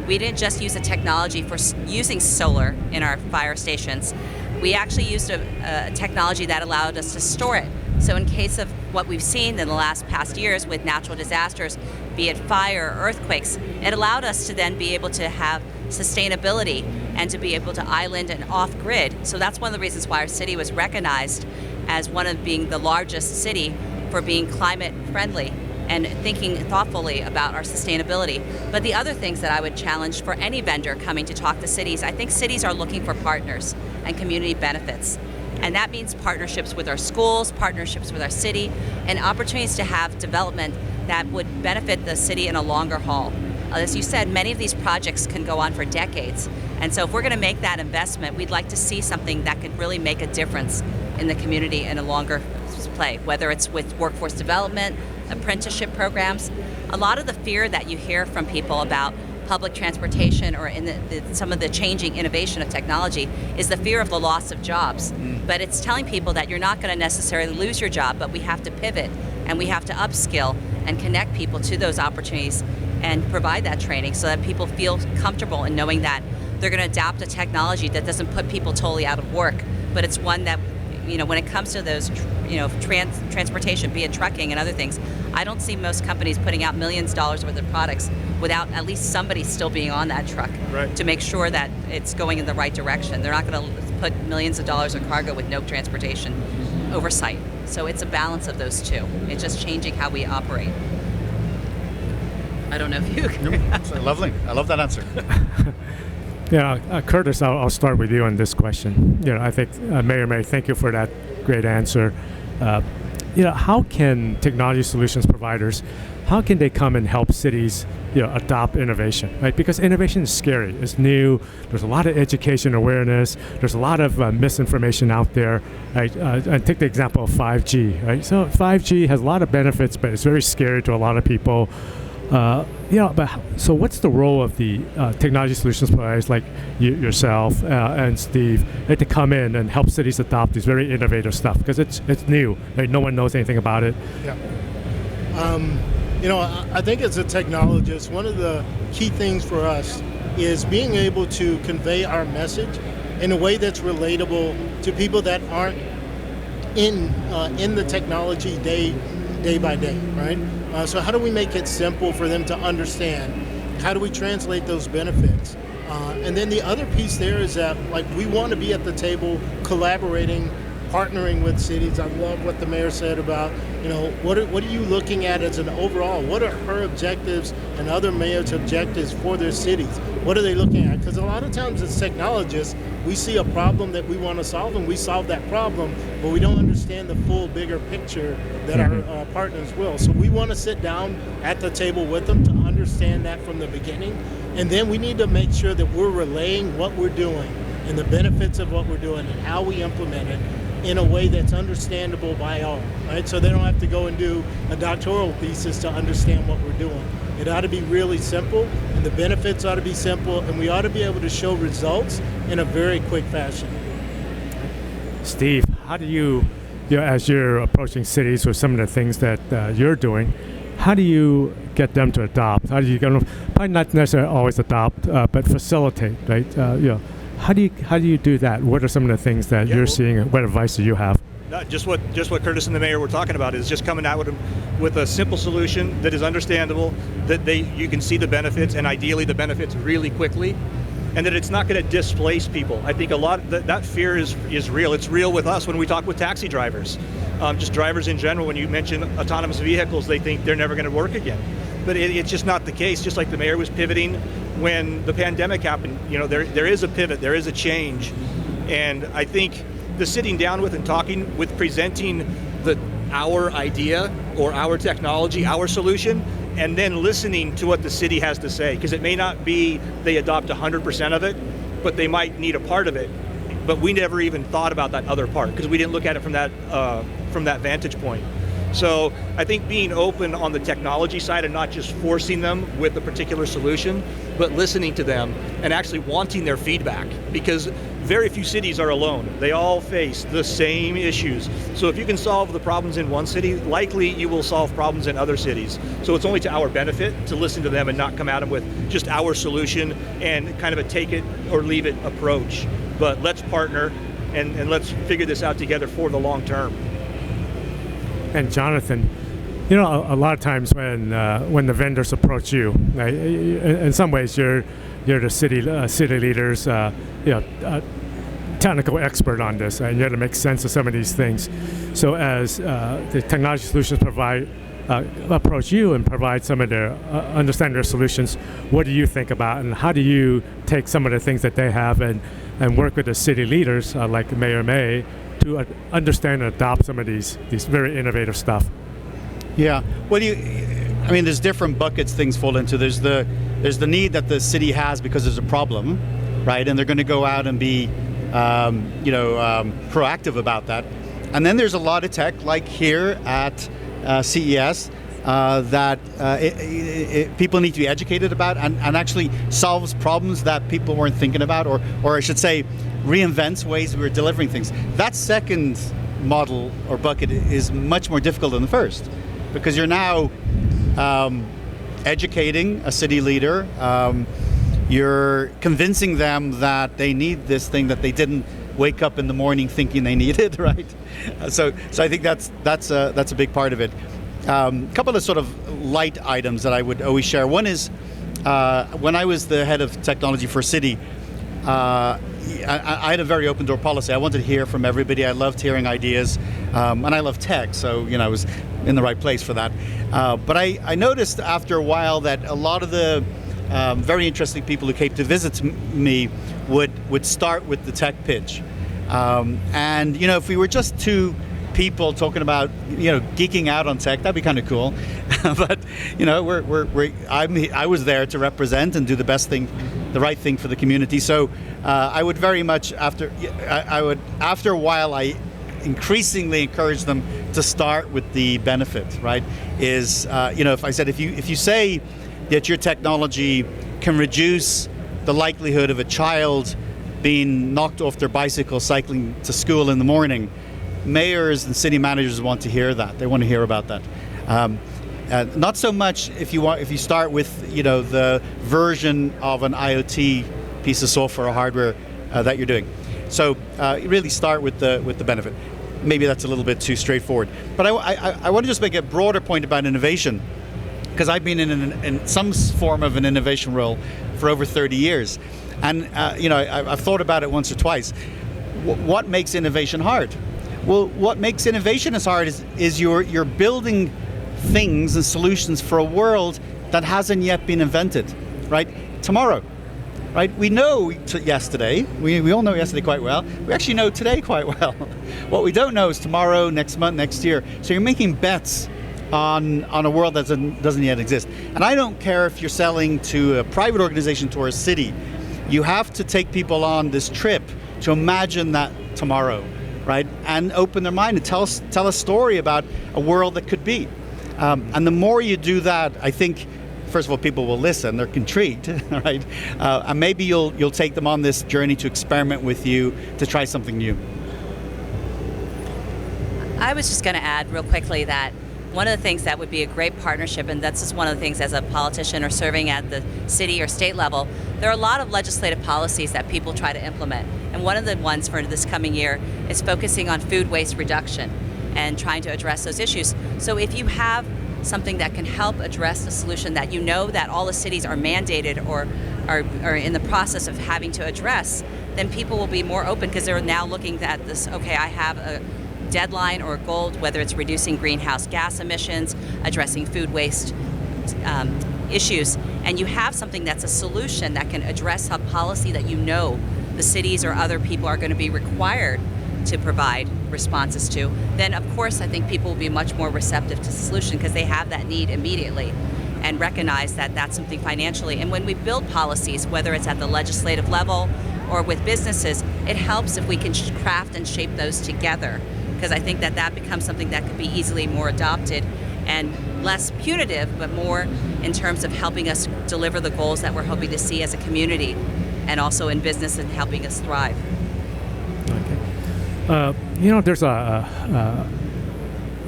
We didn't just use a technology for using solar in our fire stations. We actually used a technology that allowed us to store it. So in case of what we've seen in the past years with natural disasters, be it fire or earthquakes, it allowed us to then be able to have sustainability and to be able to island and off-grid. So that's one of the reasons why our city was recognized as one of being the largest city for being climate friendly and thinking thoughtfully about our sustainability. But the other things that I would challenge for any vendor coming to talk to cities, I think cities are looking for partners and community benefits. And that means partnerships with our schools, partnerships with our city, and opportunities to have development that would benefit the city in a longer haul. As you said, many of these projects can go on for decades. And so if we're going to make that investment, we'd like to see something that could really make a difference in the community in a longer play, whether it's with workforce development, apprenticeship programs. A lot of the fear that you hear from people about public transportation or in some of the changing innovation of technology is the fear of the loss of jobs. But it's telling people that you're not going to necessarily lose your job, but we have to pivot and we have to upskill and connect people to those opportunities and provide that training so that people feel comfortable in knowing that they're going to adapt a technology that doesn't put people totally out of work, but it's one that, when it comes to those, transportation, be it trucking and other things, I don't see most companies putting out millions of dollars worth of products without at least somebody still being on that truck to make sure that it's going in the right direction. They're not going to put millions of dollars of cargo with no transportation oversight. So it's a balance of those two. It's just changing how we operate. I don't know if you agree. Lovely. I love that answer. Yeah, Curtis, I'll start with you on this question. I think Mayor May, thank you for that great answer. How can technology solutions providers, how can they come and help cities, adopt innovation, right? Because innovation is scary, it's new. There's a lot of education awareness. There's a lot of misinformation out there, right? And take the example of 5G, right? So 5G has a lot of benefits, but it's very scary to a lot of people. So what's the role of the technology solutions providers like yourself and Steve to come in and help cities adopt these very innovative stuff? Because it's new, right? No one knows anything about it. Yeah. I think as a technologist, one of the key things for us is being able to convey our message in a way that's relatable to people that aren't in the technology day by day, right? So how do we make it simple for them to understand? How do we translate those benefits? And then the other piece there is that, like, we want to be at the table collaborating, partnering with cities. I love what the mayor said about, what are you looking at as an overall? What are her objectives and other mayors' objectives for their cities? What are they looking at? Because a lot of times as technologists, we see a problem that we want to solve and we solve that problem, but we don't understand the full bigger picture that our partners will. So we want to sit down at the table with them to understand that from the beginning. And then we need to make sure that we're relaying what we're doing and the benefits of what we're doing and how we implement it in a way that's understandable by all, right? So they don't have to go and do a doctoral thesis to understand what we're doing. It ought to be really simple, and the benefits ought to be simple, and we ought to be able to show results in a very quick fashion. Steve, how do you as you're approaching cities with some of the things that you're doing, how do you get them to adopt? How do you get them, probably not necessarily always adopt, but facilitate, right? How do you do that? What are some of the things that you're seeing? What advice do you have? Just what Curtis and the mayor were talking about is just coming out with a simple solution that is understandable, that you can see the benefits, and ideally the benefits really quickly, and that it's not going to displace people. I think a lot that fear is real. It's real with us when we talk with taxi drivers, just drivers in general. When you mention autonomous vehicles, they think they're never going to work again. But it's just not the case. Just like the mayor was pivoting when the pandemic happened, there is a pivot, there is a change. And I think the sitting down with and talking with, presenting our idea or our technology, our solution, and then listening to what the city has to say. Because it may not be they adopt 100% of it, but they might need a part of it. But we never even thought about that other part because we didn't look at it from that vantage point. So I think being open on the technology side and not just forcing them with a particular solution, but listening to them and actually wanting their feedback, because very few cities are alone. They all face the same issues. So if you can solve the problems in one city, likely you will solve problems in other cities. So it's only to our benefit to listen to them and not come at them with just our solution and kind of a take it or leave it approach. But let's partner and let's figure this out together for the long term. And Jonathan, a lot of times when the vendors approach you, in some ways you're the city leaders, technical expert on this, and you have to make sense of some of these things. So as the technology solutions approach you and provide some of their understand their solutions, what do you think about, and how do you take some of the things that they have and work with the city leaders like Mayor May to understand and adopt some of these very innovative stuff? Yeah, there's different buckets things fall into. There's the need that the city has because there's a problem, right? And they're going to go out and be, proactive about that. And then there's a lot of tech, like here at CES, that people need to be educated about and actually solves problems that people weren't thinking about, or I should say, reinvents ways we were delivering things. That second model or bucket is much more difficult than the first, because you're now educating a city leader, you're convincing them that they need this thing that they didn't wake up in the morning thinking they needed, right? So I think that's a big part of it. A couple of sort of light items that I would always share. One is when I was the head of technology for a city, I had a very open door policy. I wanted to hear from everybody. I loved hearing ideas, and I love tech, so I was in the right place for that. But I noticed after a while that a lot of the very interesting people who came to visit me would start with the tech pitch, and if we were just two people talking about geeking out on tech, that'd be kind of cool. But I was there to represent and do the right thing for the community. So I would very much after a while I increasingly encourage them to start with the benefit, right? Is, if you say that your technology can reduce the likelihood of a child being knocked off their bicycle cycling to school in the morning, mayors and city managers want to hear that. They want to hear about that. Not so much if you start with the version of an IoT piece of software or hardware that you're doing. So you really start with the benefit. Maybe that's a little bit too straightforward. But I want to just make a broader point about innovation, because I've been in some form of an innovation role for over 30 years. And I've thought about it once or twice. What makes innovation hard? Well, what makes innovation as hard is you're building things and solutions for a world that hasn't yet been invented, right? Tomorrow, right? We know yesterday, we all know yesterday quite well. We actually know today quite well. What we don't know is tomorrow, next month, next year. So you're making bets on a world that doesn't yet exist. And I don't care if you're selling to a private organization or a city. You have to take people on this trip to imagine that tomorrow, right? And open their mind and tell a story about a world that could be. And the more you do that, I think, first of all, people will listen. They're intrigued, right? And maybe you'll take them on this journey to experiment with you, to try something new. I was just going to add real quickly that one of the things that would be a great partnership, and that's just one of the things as a politician or serving at the city or state level, there are a lot of legislative policies that people try to implement. And one of the ones for this coming year is focusing on food waste reduction and trying to address those issues. So if you have something that can help address the solution that you know that all the cities are mandated or are in the process of having to address, then people will be more open because they're now looking at this, okay, I have a deadline or a goal, whether it's reducing greenhouse gas emissions, addressing food waste issues, and you have something that's a solution that can address a policy that you know the cities or other people are going to be required to provide responses to, then of course I think people will be much more receptive to the solution because they have that need immediately and recognize that that's something financially. And when we build policies, whether it's at the legislative level or with businesses, it helps if we can craft and shape those together, because I think that becomes something that could be easily more adopted and less punitive, but more in terms of helping us deliver the goals that we're hoping to see as a community and also in business and helping us thrive. Okay. There's a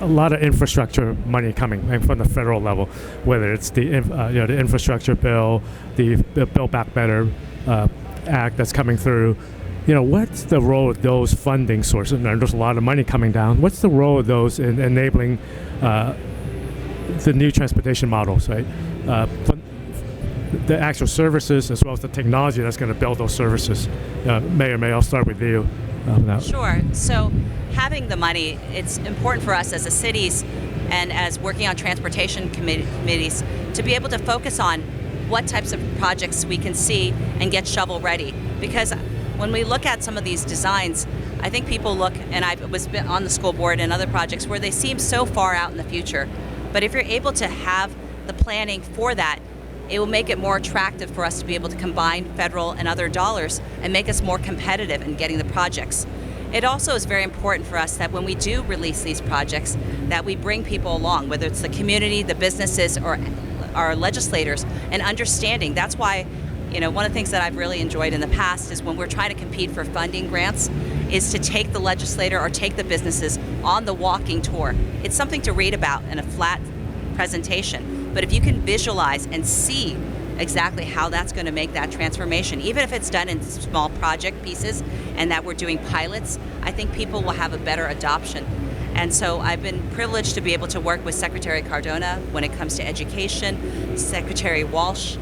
lot of infrastructure money coming from the federal level, whether it's the infrastructure bill, the Build Back Better Act that's coming through. What's the role of those funding sources? And there's a lot of money coming down. What's the role of those in enabling the new transportation models, right? The actual services as well as the technology that's going to build those services. Mayor, I'll start with you. Sure. So having the money, it's important for us as a cities and as working on transportation committees to be able to focus on what types of projects we can see and get shovel ready. Because when we look at some of these designs, I think people look, and I was on the school board and other projects where they seem so far out in the future. But if you're able to have the planning for that, it will make it more attractive for us to be able to combine federal and other dollars and make us more competitive in getting the projects. It also is very important for us that when we do release these projects, that we bring people along, whether it's the community, the businesses, or our legislators, and understanding. That's why, one of the things that I've really enjoyed in the past is when we're trying to compete for funding grants, is to take the legislator or take the businesses on the walking tour. It's something to read about in a flat presentation, but if you can visualize and see exactly how that's going to make that transformation, even if it's done in small project pieces and that we're doing pilots, I think people will have a better adoption. And so I've been privileged to be able to work with Secretary Cardona when it comes to education, Secretary Walsh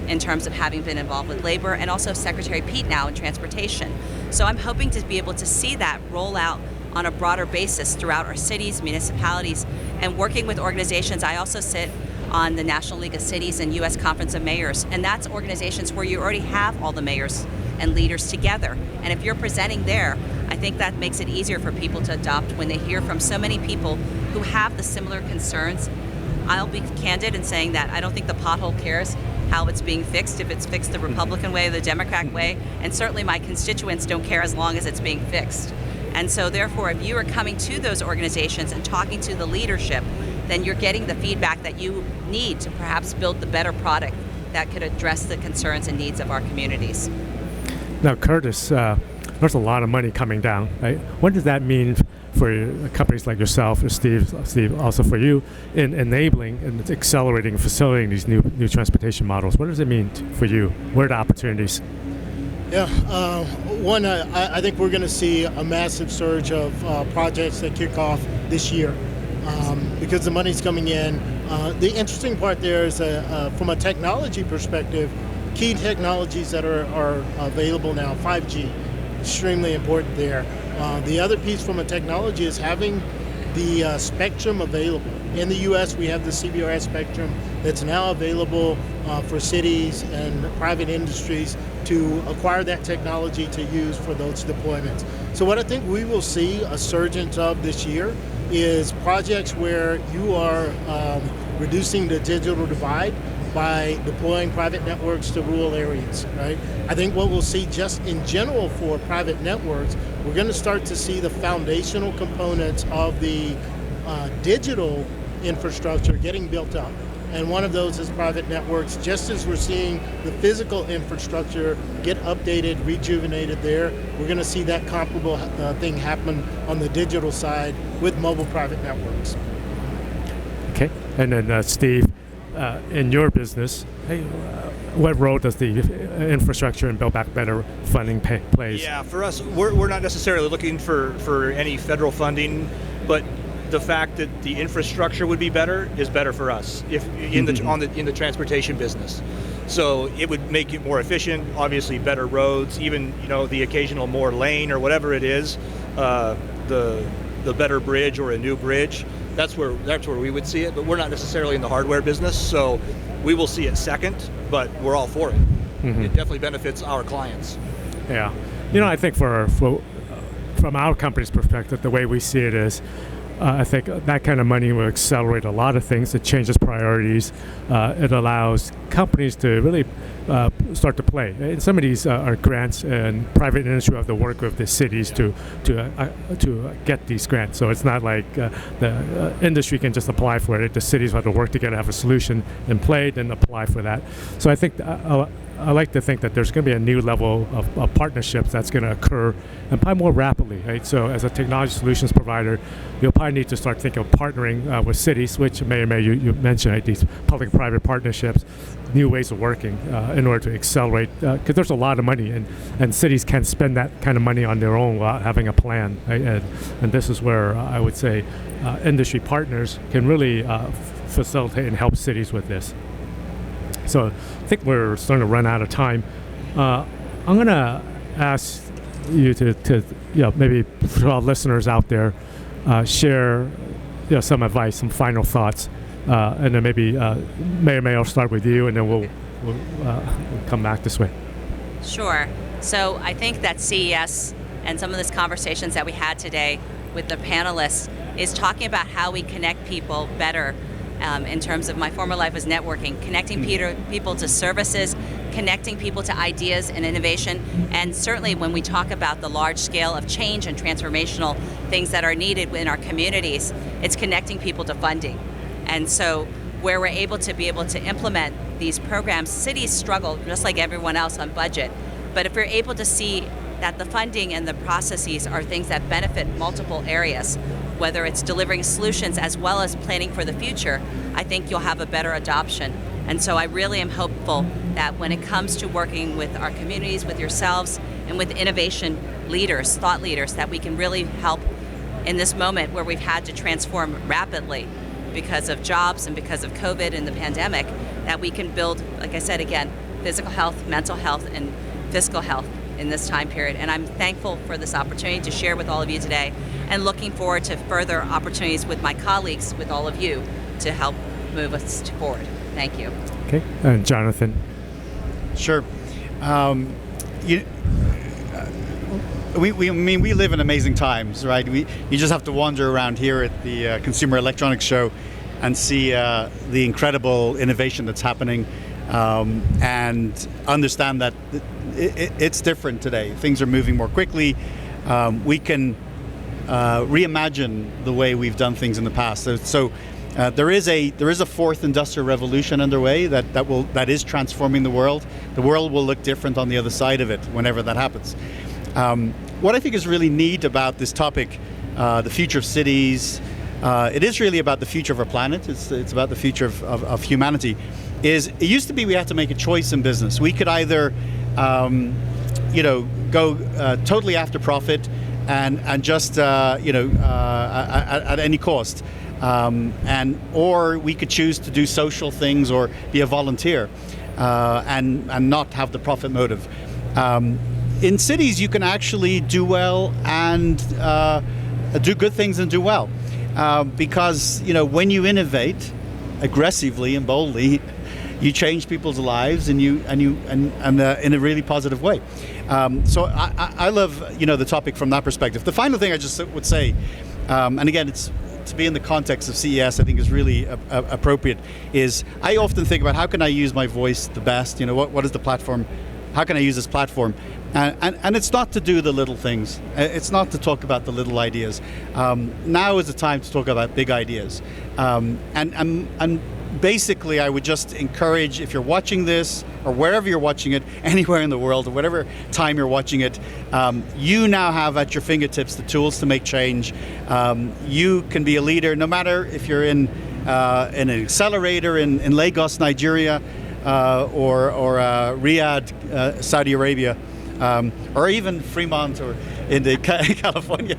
in terms of having been involved with labor, and also Secretary Pete now in transportation. So I'm hoping to be able to see that roll out on a broader basis throughout our cities, municipalities, and working with organizations. I also sit on the National League of Cities and U.S. Conference of Mayors, and that's organizations where you already have all the mayors and leaders together. And if you're presenting there, I think that makes it easier for people to adopt when they hear from so many people who have the similar concerns. I'll be candid in saying that I don't think the pothole cares how it's being fixed, if it's fixed the Republican way or the Democrat way, and certainly my constituents don't care as long as it's being fixed. And so therefore, if you are coming to those organizations and talking to the leadership, then you're getting the feedback that you need to perhaps build the better product that could address the concerns and needs of our communities. Now, Curtis, there's a lot of money coming down, right? What does that mean for companies like yourself, or Steve, also for you, in enabling and accelerating and facilitating these new transportation models? What does it mean for you? What are the opportunities? Yeah, one, I think we're going to see a massive surge of projects that kick off this year because the money's coming in. The interesting part there is from a technology perspective, key technologies that are available now, 5G, extremely important there. The other piece from a technology is having the spectrum available. In the US, we have the CBRS spectrum that's now available for cities and private industries to acquire that technology to use for those deployments. So what I think we will see a surge of this year is projects where you are reducing the digital divide by deploying private networks to rural areas, right? I think what we'll see just in general for private networks, we're going to start to see the foundational components of the digital infrastructure getting built up. And one of those is private networks. Just as we're seeing the physical infrastructure get updated, rejuvenated there, we're going to see that comparable thing happen on the digital side with mobile private networks. Okay, and then Steve, in your business, what role does the infrastructure and Build Back Better funding plays? Yeah, for us, we're not necessarily looking for any federal funding, but the fact that the infrastructure would be better is better for us if in the transportation business. So it would make it more efficient. Obviously, better roads, even the occasional more lane or whatever it is, the better bridge or a new bridge. That's where we would see it. But we're not necessarily in the hardware business, so we will see it second. But we're all for it. Mm-hmm. It definitely benefits our clients. Yeah, I think for from our company's perspective, the way we see it is, I think that kind of money will accelerate a lot of things. It changes priorities. It allows companies to really start to play. And some of these are grants, and private industry have to work with the cities to get these grants. So it's not like the industry can just apply for it. The cities have to work together, have a solution in play, then apply for that. So I think I like to think that there's going to be a new level of partnerships that's going to occur, and probably more rapidly, right? So as a technology solutions provider, you'll probably need to start thinking of partnering with cities, which you mentioned, right? These public-private partnerships, new ways of working in order to accelerate, because there's a lot of money, and cities can't spend that kind of money on their own without having a plan, right? And this is where I would say industry partners can really facilitate and help cities with this. So I think we're starting to run out of time. I'm going to ask you to maybe for our listeners out there, share some advice, some final thoughts, and then maybe May I'll start with you, and then we'll come back this way. Sure. So I think that CES and some of these conversations that we had today with the panelists is talking about how we connect people better. In terms of my former life was networking, connecting people to services, connecting people to ideas and innovation, and certainly when we talk about the large scale of change and transformational things that are needed in our communities, it's connecting people to funding. And so where we're able to implement these programs, cities struggle just like everyone else on budget, but if we're able to see that the funding and the processes are things that benefit multiple areas, whether it's delivering solutions as well as planning for the future, I think you'll have a better adoption. And so I really am hopeful that when it comes to working with our communities, with yourselves, and with innovation leaders, thought leaders, that we can really help in this moment where we've had to transform rapidly because of jobs and because of COVID and the pandemic, that we can build, like I said again, physical health, mental health, and fiscal health in this time period. And I'm thankful for this opportunity to share with all of you today, and looking forward to further opportunities with my colleagues, with all of you, to help move us forward. Thank you. Okay, and Jonathan. Sure. We live in amazing times, right? You just have to wander around here at the Consumer Electronics Show and see the incredible innovation that's happening, and understand that it's different today. Things are moving more quickly. We can reimagine the way we've done things in the past. So there is a fourth industrial revolution underway that is transforming the world. The world will look different on the other side of it whenever that happens. What I think is really neat about this topic, the future of cities, it is really about the future of our planet. It's about the future of humanity. It used to be we had to make a choice in business. We could either go totally after profit and just at any cost, or we could choose to do social things or be a volunteer and not have the profit motive. In cities, you can actually do well and do good things and do well, because when you innovate aggressively and boldly, you change people's lives and in a really positive way. So I love the topic from that perspective. The final thing I just would say, and again, it's to be in the context of CES, I think is really appropriate. Is I often think about how can I use my voice the best? What is the platform? How can I use this platform? And it's not to do the little things. It's not to talk about the little ideas. Now is the time to talk about big ideas. And basically, I would just encourage, if you're watching this, or wherever you're watching it, anywhere in the world, or whatever time you're watching it, you now have at your fingertips the tools to make change. You can be a leader, no matter if you're in an accelerator in Lagos, Nigeria, or Riyadh, Saudi Arabia, or even Fremont or in California,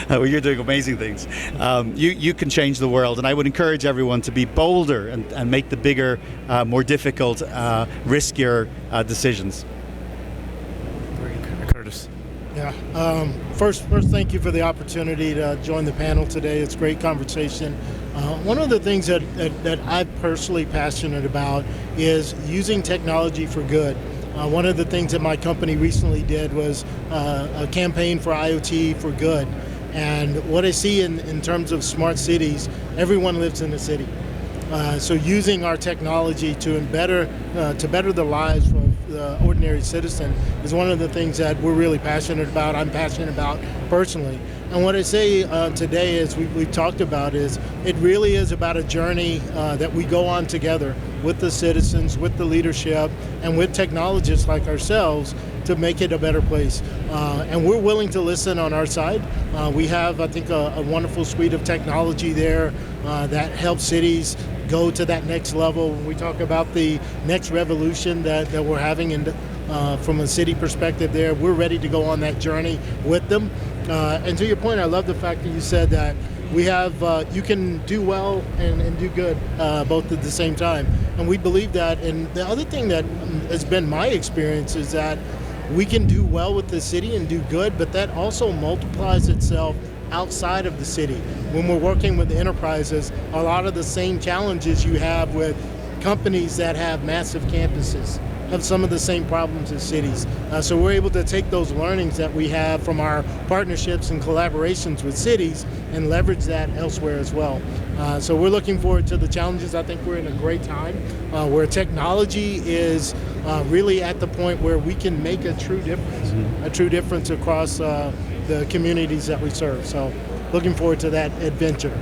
where you're doing amazing things. You can change the world, and I would encourage everyone to be bolder and make the bigger, more difficult, riskier decisions. Curtis. Yeah. First, thank you for the opportunity to join the panel today. It's a great conversation. One of the things that I'm personally passionate about is using technology for good. One of the things that my company recently did was a campaign for IoT for good. And what I see in terms of smart cities, everyone lives in a city. So using our technology to better the lives of the ordinary citizen is one of the things that we're really passionate about. I'm passionate about personally. And what I say today, as we've talked about, is it really is about a journey that we go on together with the citizens, with the leadership, and with technologists like ourselves to make it a better place. And we're willing to listen on our side. We have, I think, a wonderful suite of technology there that helps cities go to that next level. When we talk about the next revolution that we're having from a city perspective there, we're ready to go on that journey with them. And to your point, I love the fact that you said that we have, you can do well and do good both at the same time. And we believe that. And the other thing that has been my experience is that we can do well with the city and do good, but that also multiplies itself outside of the city. When we're working with enterprises, a lot of the same challenges you have with companies that have massive campuses have some of the same problems as cities. So we're able to take those learnings that we have from our partnerships and collaborations with cities and leverage that elsewhere as well. So we're looking forward to the challenges. I think we're in a great time where technology is really at the point where we can make a true difference across the communities that we serve. So looking forward to that adventure.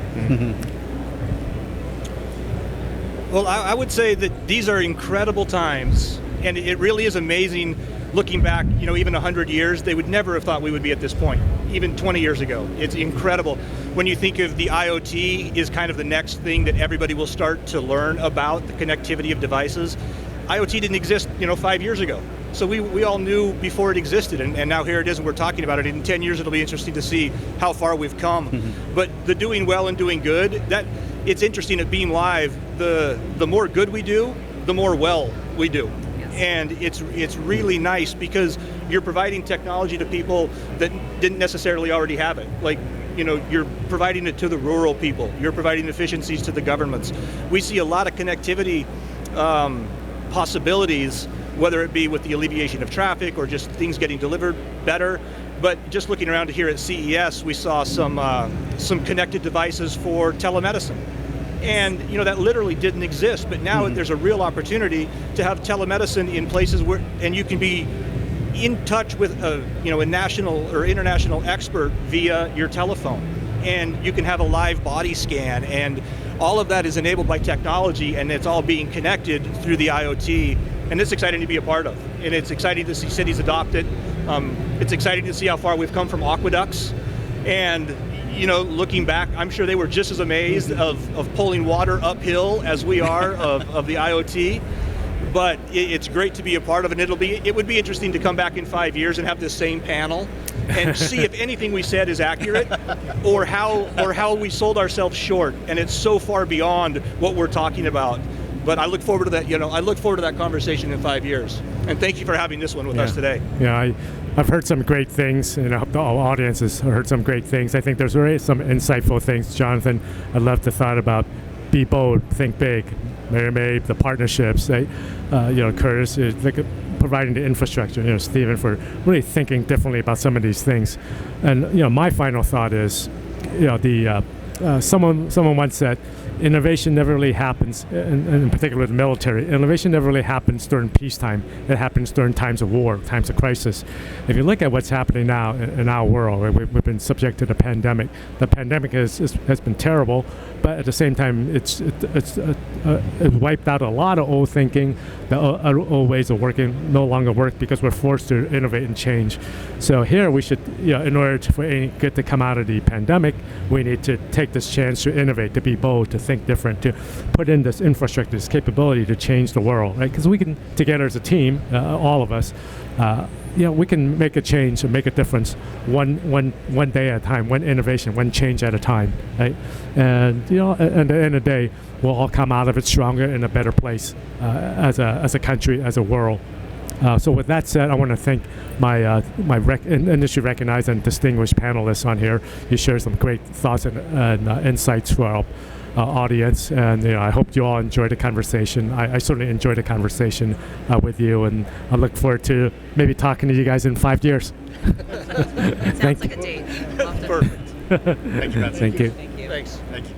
Well, I would say that these are incredible times, and it really is amazing looking back, even 100 years, they would never have thought we would be at this point, even 20 years ago. It's incredible. When you think of the IoT is kind of the next thing that everybody will start to learn about, the connectivity of devices. IoT didn't exist, 5 years ago. So we all knew before it existed, and now here it is, and we're talking about it. In 10 years, it'll be interesting to see how far we've come. But the doing well and doing good, that it's interesting at beamLive, the more good we do, the more well we do. And it's really nice because you're providing technology to people that didn't necessarily already have it. Like, you're providing it to the rural people. You're providing efficiencies to the governments. We see a lot of connectivity possibilities, whether it be with the alleviation of traffic or just things getting delivered better. But just looking around here at CES, we saw some connected devices for telemedicine. And that literally didn't exist, but now there's a real opportunity to have telemedicine in places where, and you can be in touch with a national or international expert via your telephone, and you can have a live body scan, and all of that is enabled by technology, and it's all being connected through the IoT, and it's exciting to be a part of, and it's exciting to see cities adopt it. It's exciting to see how far we've come from aqueducts, and looking back, I'm sure they were just as amazed of pulling water uphill as we are of the IoT. But it's great to be a part of it. It would be interesting to come back in 5 years and have this same panel and see if anything we said is accurate, or how we sold ourselves short, and it's so far beyond what we're talking about. But I look forward to that. I look forward to that conversation in 5 years. And thank you for having this one with us today. Yeah, I've heard some great things, and I hope the audience has heard some great things. I think there's really some insightful things, Jonathan. I love the thought about be bold, think big. Maybe the partnerships, Curtis is providing the infrastructure, Stephen for really thinking differently about some of these things. And my final thought is, someone once said, innovation never really happens, in particular the military. Innovation never really happens during peacetime. It happens during times of war, times of crisis. If you look at what's happening now in our world, right, we've been subject to the pandemic. The pandemic has been terrible, but at the same time, it wiped out a lot of old thinking. The old ways of working no longer work because we're forced to innovate and change. So here we should, in order for any good to come out of the pandemic, we need to take this chance to innovate, to be bold, to think different, to put in this infrastructure, this capability to change the world, right? Because we can, together as a team, all of us, we can make a change and make a difference one day at a time, one innovation, one change at a time, right? And at the end of the day, we'll all come out of it stronger in a better place as a country, as a world. So with that said, I want to thank my industry recognized and distinguished panelists on here. You shared some great thoughts and insights for our audience, and I hope you all enjoyed the conversation. I certainly enjoyed the conversation with you, and I look forward to maybe talking to you guys in 5 years. Sounds like a date. Perfect. Thank you, Benson. Thank you. Thank you. Thanks. Thank you.